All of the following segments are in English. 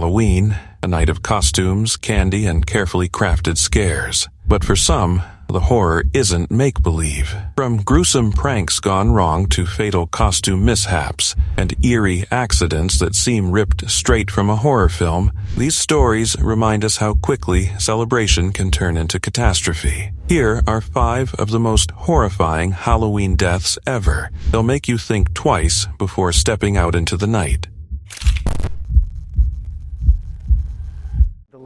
Halloween, a night of costumes, candy, and carefully crafted scares. But for some, the horror isn't make-believe. From gruesome pranks gone wrong to fatal costume mishaps and eerie accidents that seem ripped straight from a horror film, these stories remind us how quickly celebration can turn into catastrophe. Here are 5 of the most horrifying Halloween deaths ever. They'll make you think twice before stepping out into the night.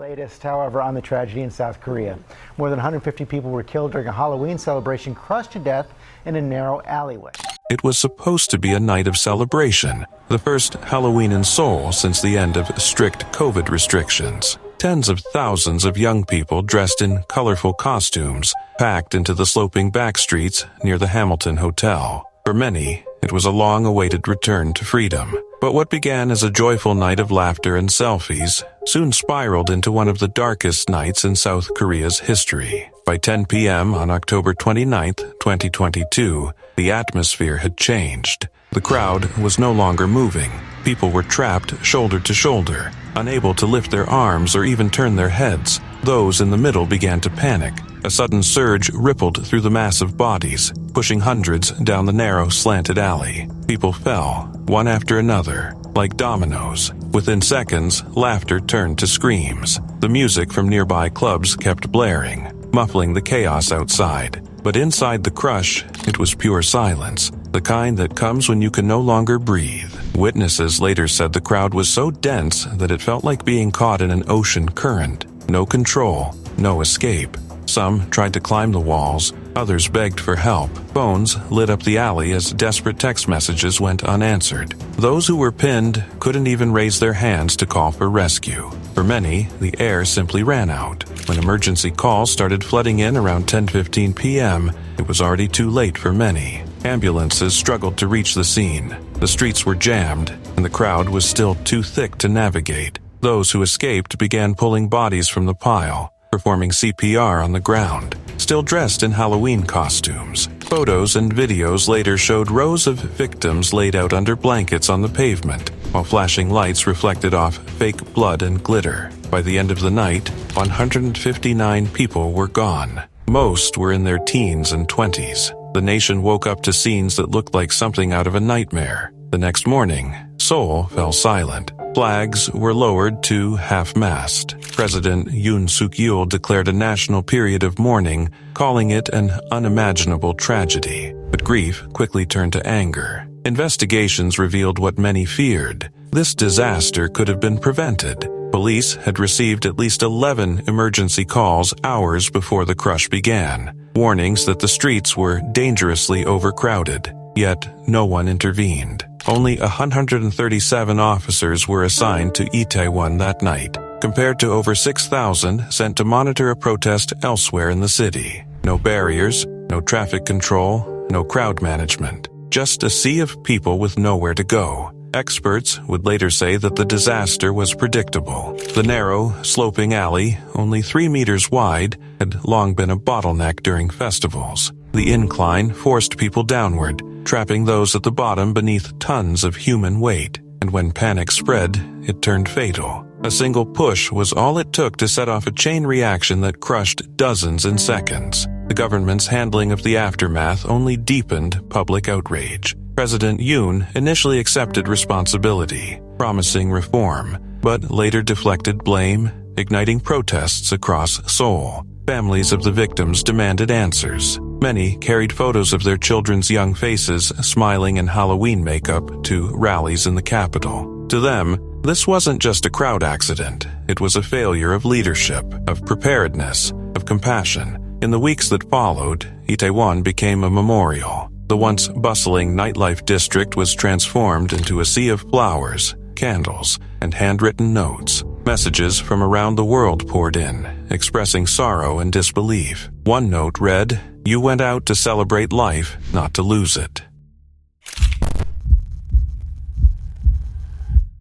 Latest, however, on the tragedy in South Korea. More than 150 people were killed during a Halloween celebration crushed to death in a narrow alleyway. It was supposed to be a night of celebration, the first Halloween in Seoul since the end of strict COVID restrictions. Tens of thousands of young people dressed in colorful costumes packed into the sloping back streets near the Hamilton Hotel. For many, it was a long-awaited return to freedom. But what began as a joyful night of laughter and selfies soon spiraled into one of the darkest nights in South Korea's history. By 10 p.m. on October 29, 2022, the atmosphere had changed. The crowd was no longer moving. People were trapped shoulder to shoulder, unable to lift their arms or even turn their heads. Those in the middle began to panic. A sudden surge rippled through the mass of bodies, pushing hundreds down the narrow, slanted alley. People fell, one after another, like dominoes. Within seconds, laughter turned to screams. The music from nearby clubs kept blaring, muffling the chaos outside. But inside the crush, it was pure silence, the kind that comes when you can no longer breathe. Witnesses later said the crowd was so dense that it felt like being caught in an ocean current. No control, no escape. Some tried to climb the walls, others begged for help. Phones lit up the alley as desperate text messages went unanswered. Those who were pinned couldn't even raise their hands to call for rescue. For many, the air simply ran out. When emergency calls started flooding in around 10:15 p.m., it was already too late for many. Ambulances struggled to reach the scene. The streets were jammed, and the crowd was still too thick to navigate. Those who escaped began pulling bodies from the pile, performing CPR on the ground, still dressed in Halloween costumes. Photos and videos later showed rows of victims laid out under blankets on the pavement, while flashing lights reflected off fake blood and glitter. By the end of the night, 159 people were gone. Most were in their teens and 20s. The nation woke up to scenes that looked like something out of a nightmare. The next morning, Seoul fell silent. Flags were lowered to half-mast. President Yoon Suk-yeol declared a national period of mourning, calling it an unimaginable tragedy. But grief quickly turned to anger. Investigations revealed what many feared. This disaster could have been prevented. Police had received at least 11 emergency calls hours before the crush began, warnings that the streets were dangerously overcrowded. Yet no one intervened. Only 137 officers were assigned to Itaewon that night, compared to over 6,000 sent to monitor a protest elsewhere in the city. No barriers, no traffic control, no crowd management. Just a sea of people with nowhere to go. Experts would later say that the disaster was predictable. The narrow, sloping alley, only 3 meters wide, had long been a bottleneck during festivals. The incline forced people downward, trapping those at the bottom beneath tons of human weight. And when panic spread, it turned fatal. A single push was all it took to set off a chain reaction that crushed dozens in seconds. The government's handling of the aftermath only deepened public outrage. President Yoon initially accepted responsibility, promising reform, but later deflected blame, igniting protests across Seoul. Families of the victims demanded answers. Many carried photos of their children's young faces smiling in Halloween makeup to rallies in the capital. To them, this wasn't just a crowd accident. It was a failure of leadership, of preparedness, of compassion. In the weeks that followed, Itaewon became a memorial. The once bustling nightlife district was transformed into a sea of flowers, candles, and handwritten notes. Messages from around the world poured in, expressing sorrow and disbelief. One note read, "You went out to celebrate life, not to lose it."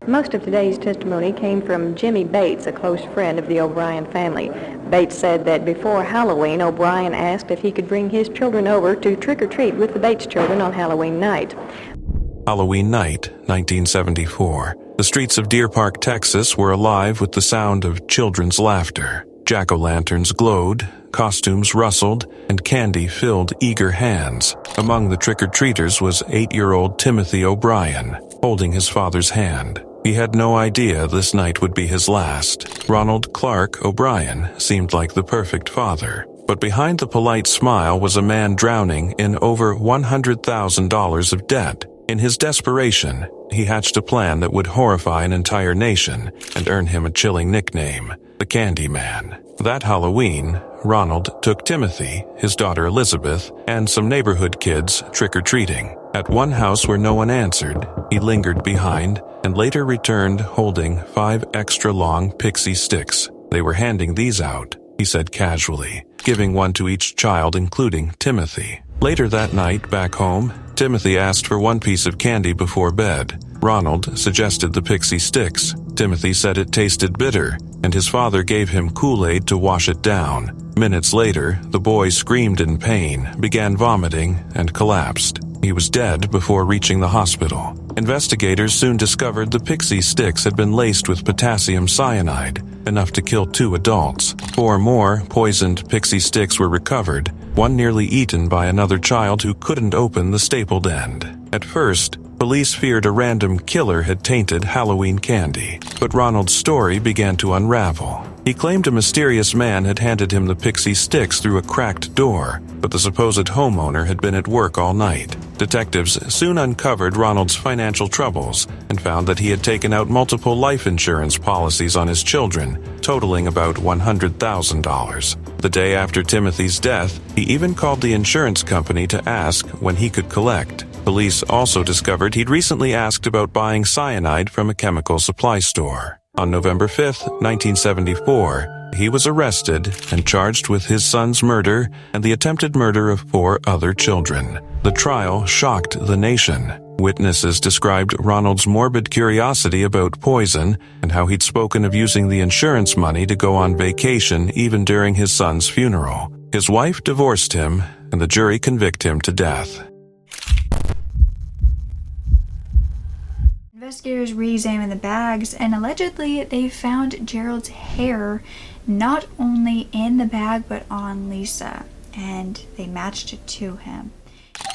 Most of today's testimony came from Jimmy Bates, a close friend of the O'Brien family. Bates said that before Halloween, O'Brien asked if he could bring his children over to trick-or-treat with the Bates children on Halloween night. Halloween night, 1974. The streets of Deer Park, Texas were alive with the sound of children's laughter. Jack-o'-lanterns glowed, costumes rustled, and candy filled eager hands. Among the trick-or-treaters was 8-year-old Timothy O'Brien, holding his father's hand. He had no idea this night would be his last. Ronald Clark O'Brien seemed like the perfect father. But behind the polite smile was a man drowning in over $100,000 of debt. In his desperation, he hatched a plan that would horrify an entire nation and earn him a chilling nickname, the Candyman. That Halloween, Ronald took Timothy, his daughter Elizabeth, and some neighborhood kids trick-or-treating. At one house where no one answered, he lingered behind and later returned holding 5 extra-long pixie sticks. They were handing these out, he said casually, giving one to each child including Timothy. Later that night, back home, Timothy asked for one piece of candy before bed. Ronald suggested the pixie sticks. Timothy said it tasted bitter, and his father gave him Kool-Aid to wash it down. Minutes later, the boy screamed in pain, began vomiting, and collapsed. He was dead before reaching the hospital. Investigators soon discovered the pixie sticks had been laced with potassium cyanide, enough to kill 2 adults. 4 more poisoned pixie sticks were recovered, one nearly eaten by another child who couldn't open the stapled end. At first, police feared a random killer had tainted Halloween candy, but Ronald's story began to unravel. He claimed a mysterious man had handed him the pixie sticks through a cracked door, but the supposed homeowner had been at work all night. Detectives soon uncovered Ronald's financial troubles and found that he had taken out multiple life insurance policies on his children, totaling about $100,000. The day after Timothy's death, he even called the insurance company to ask when he could collect. Police also discovered he'd recently asked about buying cyanide from a chemical supply store. On November 5, 1974, he was arrested and charged with his son's murder and the attempted murder of 4 other children. The trial shocked the nation. Witnesses described Ronald's morbid curiosity about poison and how he'd spoken of using the insurance money to go on vacation even during his son's funeral. His wife divorced him, and the jury convicted him to death. Investigators re-examined the bags, and allegedly they found Gerald's hair not only in the bag but on Lisa, and they matched it to him.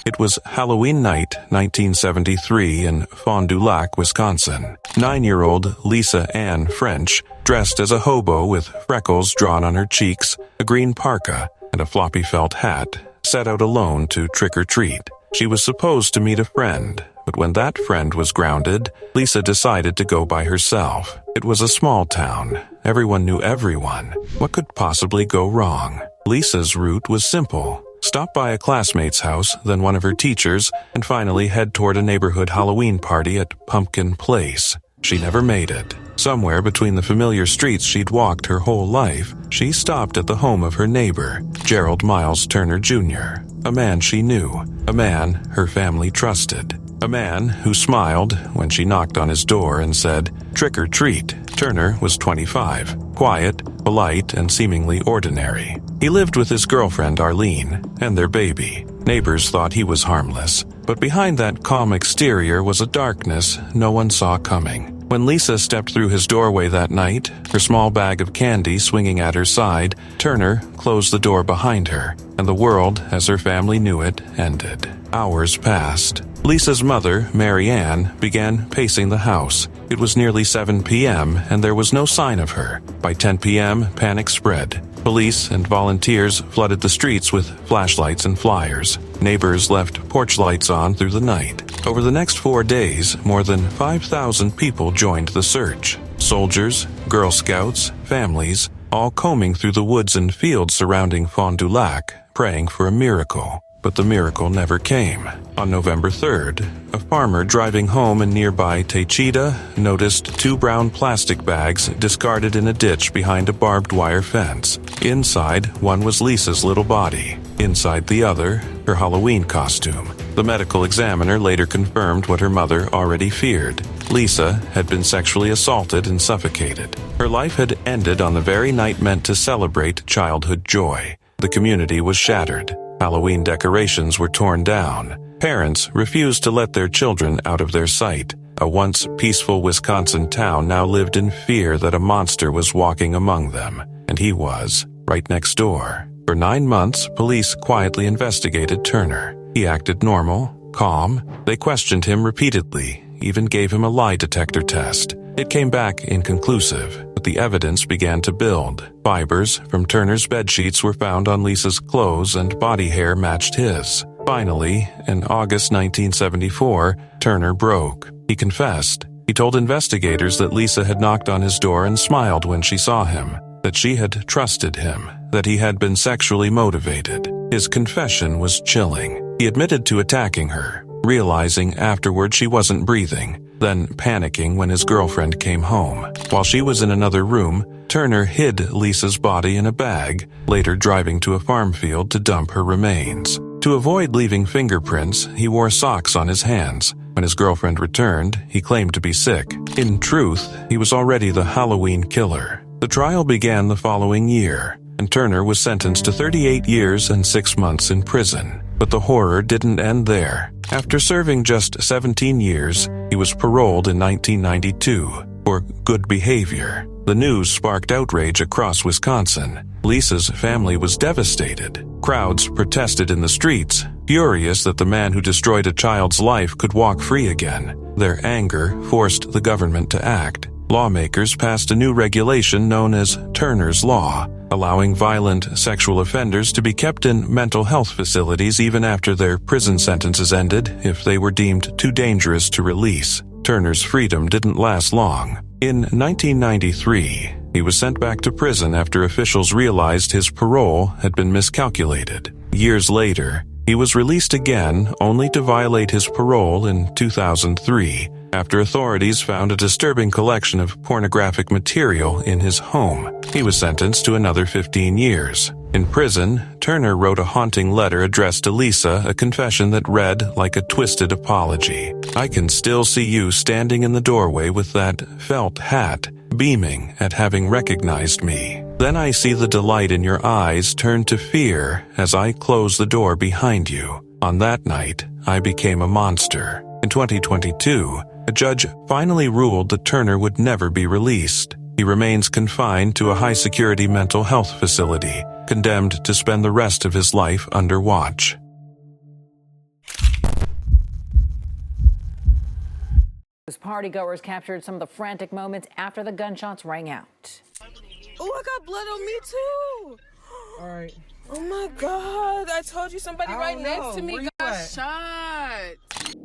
It was Halloween night, 1973, in Fond du Lac, Wisconsin. 9-year-old Lisa Ann French, dressed as a hobo with freckles drawn on her cheeks, a green parka, and a floppy felt hat, set out alone to trick-or-treat. She was supposed to meet a friend, but when that friend was grounded, Lisa decided to go by herself. It was a small town. Everyone knew everyone. What could possibly go wrong? Lisa's route was simple. Stop by a classmate's house, then one of her teachers, and finally head toward a neighborhood Halloween party at Pumpkin Place. She never made it. Somewhere between the familiar streets she'd walked her whole life, she stopped at the home of her neighbor, Gerald Miles Turner Jr., a man she knew, a man her family trusted. A man who smiled when she knocked on his door and said, "Trick or treat." Turner was 25, quiet, polite, and seemingly ordinary. He lived with his girlfriend Arlene and their baby. Neighbors thought he was harmless, but behind that calm exterior was a darkness no one saw coming. When Lisa stepped through his doorway that night, her small bag of candy swinging at her side, Turner closed the door behind her, and the world, as her family knew it, ended. Hours passed. Lisa's mother, Mary Ann, began pacing the house. It was nearly 7 p.m., and there was no sign of her. By 10 p.m., panic spread. Police and volunteers flooded the streets with flashlights and flyers. Neighbors left porch lights on through the night. Over the next 4 days, more than 5,000 people joined the search. Soldiers, Girl Scouts, families, all combing through the woods and fields surrounding Fond du Lac, praying for a miracle. But the miracle never came. On November 3rd, a farmer driving home in nearby Taycheedah noticed 2 brown plastic bags discarded in a ditch behind a barbed wire fence. Inside, one was Lisa's little body. Inside the other, her Halloween costume. The medical examiner later confirmed what her mother already feared. Lisa had been sexually assaulted and suffocated. Her life had ended on the very night meant to celebrate childhood joy. The community was shattered. Halloween decorations were torn down. Parents refused to let their children out of their sight. A once peaceful Wisconsin town now lived in fear that a monster was walking among them, and he was right next door. For 9 months, police quietly investigated Turner. He acted normal, calm. They questioned him repeatedly, even gave him a lie detector test. It came back inconclusive, but the evidence began to build. Fibers from Turner's bedsheets were found on Lisa's clothes and body hair matched his. Finally, in August 1974, Turner broke. He confessed. He told investigators that Lisa had knocked on his door and smiled when she saw him, that she had trusted him, that he had been sexually motivated. His confession was chilling. He admitted to attacking her, realizing afterward she wasn't breathing, then panicking when his girlfriend came home. While she was in another room, Turner hid Lisa's body in a bag, later driving to a farm field to dump her remains. To avoid leaving fingerprints, he wore socks on his hands. When his girlfriend returned, he claimed to be sick. In truth, he was already the Halloween killer. The trial began the following year, and Turner was sentenced to 38 years and 6 months in prison. But the horror didn't end there. After serving just 17 years, he was paroled in 1992 for good behavior. The news sparked outrage across Wisconsin. Lisa's family was devastated. Crowds protested in the streets, furious that the man who destroyed a child's life could walk free again. Their anger forced the government to act. Lawmakers passed a new regulation known as Turner's Law, allowing violent sexual offenders to be kept in mental health facilities even after their prison sentences ended if they were deemed too dangerous to release. Turner's freedom didn't last long. In 1993, he was sent back to prison after officials realized his parole had been miscalculated. Years later, he was released again only to violate his parole in 2003 after authorities found a disturbing collection of pornographic material in his home. He was sentenced to another 15 years. In prison, Turner wrote a haunting letter addressed to Lisa, a confession that read like a twisted apology. "I can still see you standing in the doorway with that felt hat, beaming at having recognized me. Then I see the delight in your eyes turn to fear as I close the door behind you. On that night, I became a monster." In 2022, a judge finally ruled that Turner would never be released. He remains confined to a high-security mental health facility, condemned to spend the rest of his life under watch. Partygoers captured some of the frantic moments after the gunshots rang out. Oh, I got blood on me too. All right. Oh my God, I told you somebody right next to me got shot.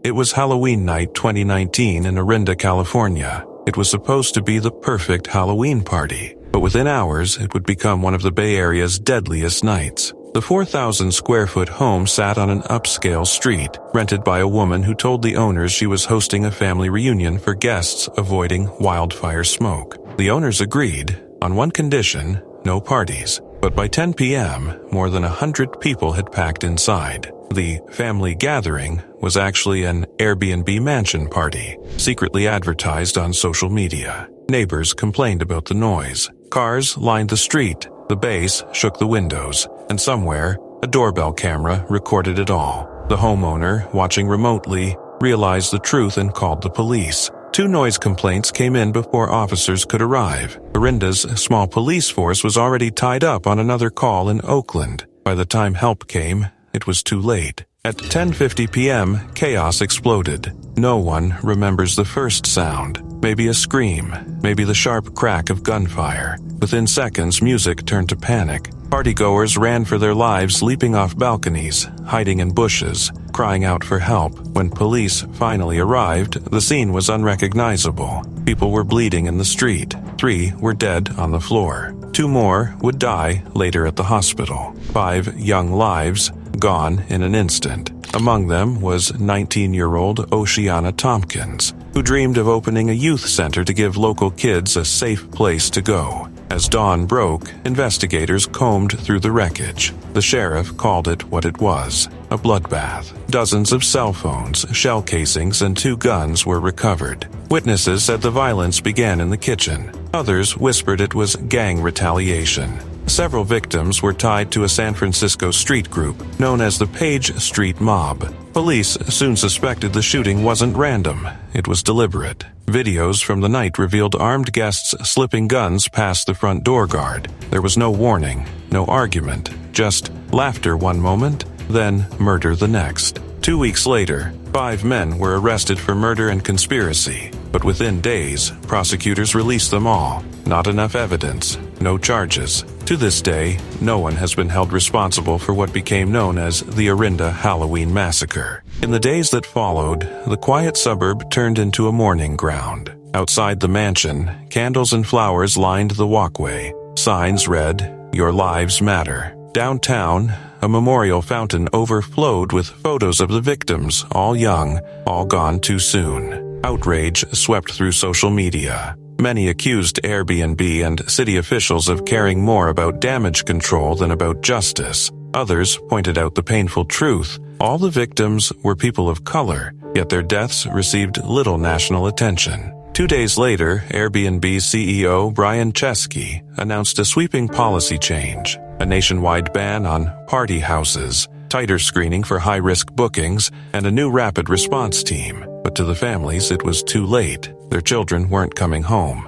It was Halloween night 2019 in Orinda, California. It was supposed to be the perfect Halloween party, but within hours it would become one of the Bay Area's deadliest nights. The 4,000-square-foot home sat on an upscale street, rented by a woman who told the owners she was hosting a family reunion for guests avoiding wildfire smoke. The owners agreed, on one condition, no parties. But by 10 p.m., more than 100 people had packed inside. The family gathering was actually an Airbnb mansion party, secretly advertised on social media. Neighbors complained about the noise. Cars lined the street. The bass shook the windows, and somewhere, a doorbell camera recorded it all. The homeowner, watching remotely, realized the truth and called the police. 2 noise complaints came in before officers could arrive. Orinda's small police force was already tied up on another call in Oakland. By the time help came, it was too late. At 10:50 p.m., chaos exploded. No one remembers the first sound. Maybe a scream, maybe the sharp crack of gunfire. Within seconds, music turned to panic. Partygoers ran for their lives, leaping off balconies, hiding in bushes, crying out for help. When police finally arrived, the scene was unrecognizable. People were bleeding in the street. 3 were dead on the floor. 2 more would die later at the hospital. 5 young lives gone in an instant. Among them was 19-year-old Oceana Tompkins, who dreamed of opening a youth center to give local kids a safe place to go. As dawn broke, investigators combed through the wreckage. The sheriff called it what it was, a bloodbath. Dozens of cell phones, shell casings, and 2 guns were recovered. Witnesses said the violence began in the kitchen. Others whispered it was gang retaliation. Several victims were tied to a San Francisco street group known as the Page Street Mob. Police soon suspected the shooting wasn't random. It was deliberate. Videos from the night revealed armed guests slipping guns past the front door guard. There was no warning, no argument, just laughter one moment, then murder the next. 2 weeks later, 5 men were arrested for murder and conspiracy, but within days, prosecutors released them all. Not enough evidence, no charges. To this day, no one has been held responsible for what became known as the Orinda Halloween Massacre. In the days that followed, the quiet suburb turned into a mourning ground. Outside the mansion, candles and flowers lined the walkway. Signs read, "Your lives matter." Downtown, a memorial fountain overflowed with photos of the victims, all young, all gone too soon. Outrage swept through social media. Many accused Airbnb and city officials of caring more about damage control than about justice. Others pointed out the painful truth. All the victims were people of color, yet their deaths received little national attention. 2 days later, Airbnb CEO Brian Chesky announced a sweeping policy change. A nationwide ban on party houses, tighter screening for high-risk bookings, and a new rapid response team. But to the families, it was too late. Their children weren't coming home.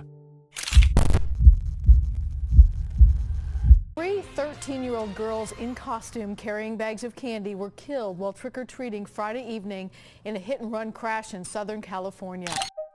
3 13-year-old girls in costume carrying bags of candy were killed while trick-or-treating Friday evening in a hit-and-run crash in Southern California.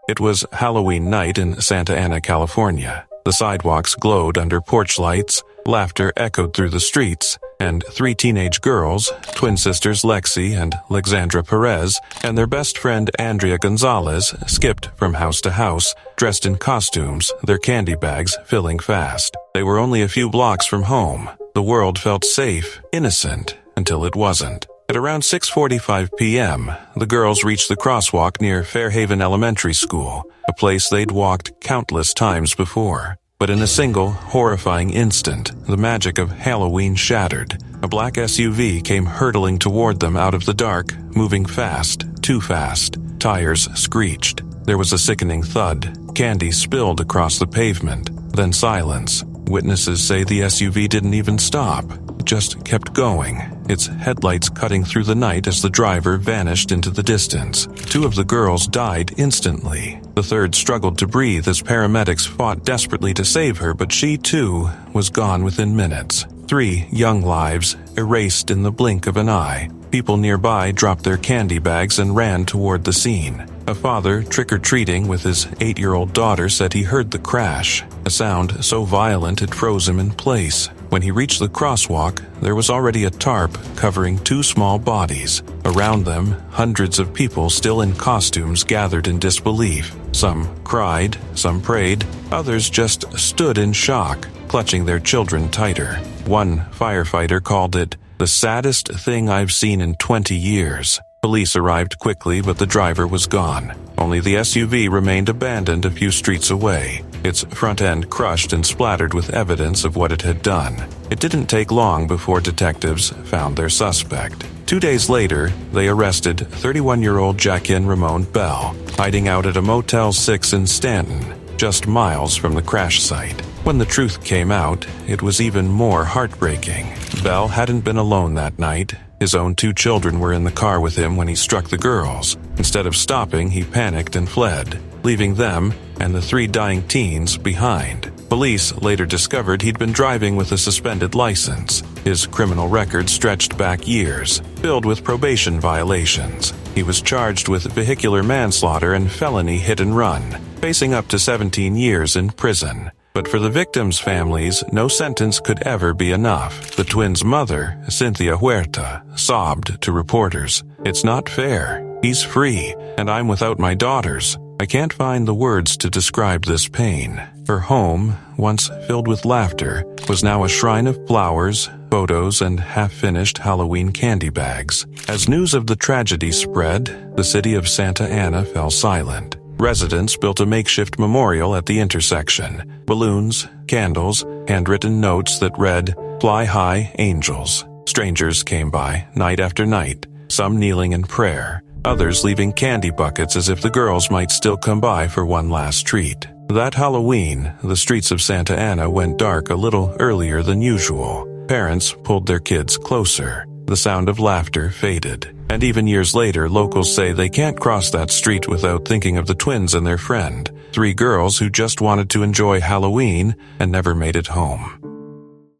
It was Halloween night in Santa Ana, California. The sidewalks glowed under porch lights, laughter echoed through the streets, and 3 teenage girls, twin sisters Lexi and Lexandra Perez, and their best friend Andrea Gonzalez, skipped from house to house, dressed in costumes, their candy bags filling fast. They were only a few blocks from home. The world felt safe, innocent, until it wasn't. At around 6:45 p.m., the girls reached the crosswalk near Fairhaven Elementary School, a place they'd walked countless times before. But in a single, horrifying instant, the magic of Halloween shattered. A black SUV came hurtling toward them out of the dark, moving fast, too fast. Tires screeched. There was a sickening thud. Candy spilled across the pavement. Then silence. Witnesses say the SUV didn't even stop. It just kept going, its headlights cutting through the night as the driver vanished into the distance. 2 of the girls died instantly. The third struggled to breathe as paramedics fought desperately to save her, but she, too, was gone within minutes. 3 young lives erased in the blink of an eye. People nearby dropped their candy bags and ran toward the scene. A father trick-or-treating with his 8-year-old daughter said he heard the crash, a sound so violent it froze him in place. When he reached the crosswalk, there was already a tarp covering 2 small bodies. Around them, hundreds of people still in costumes gathered in disbelief. Some cried, some prayed, others just stood in shock, clutching their children tighter. One firefighter called it the saddest thing I've seen in 20 years. Police arrived quickly, but the driver was gone. Only the SUV remained abandoned a few streets away, its front end crushed and splattered with evidence of what it had done. It didn't take long before detectives found their suspect. 2 days later, they arrested 31-year-old Jacqueline Ramon Bell, hiding out at a Motel 6 in Stanton, just miles from the crash site. When the truth came out, it was even more heartbreaking. Bell hadn't been alone that night. His own 2 children were in the car with him when he struck the girls. Instead of stopping, he panicked and fled, leaving them and the 3 dying teens behind. Police later discovered he'd been driving with a suspended license. His criminal record stretched back years, filled with probation violations. He was charged with vehicular manslaughter and felony hit and run, facing up to 17 years in prison. But for the victims' families, no sentence could ever be enough. The twins' mother, Cynthia Huerta, sobbed to reporters, "It's not fair. He's free, and I'm without my daughters. I can't find the words to describe this pain." Her home, once filled with laughter, was now a shrine of flowers, photos, and half-finished Halloween candy bags. As news of the tragedy spread, the city of Santa Ana fell silent. Residents built a makeshift memorial at the intersection. Balloons, candles, handwritten notes that read, "Fly high, angels." Strangers came by, night after night, some kneeling in prayer, others leaving candy buckets as if the girls might still come by for one last treat. That Halloween, the streets of Santa Ana went dark a little earlier than usual. Parents pulled their kids closer. The sound of laughter faded. And even years later, locals say they can't cross that street without thinking of the twins and their friend, 3 girls who just wanted to enjoy Halloween and never made it home.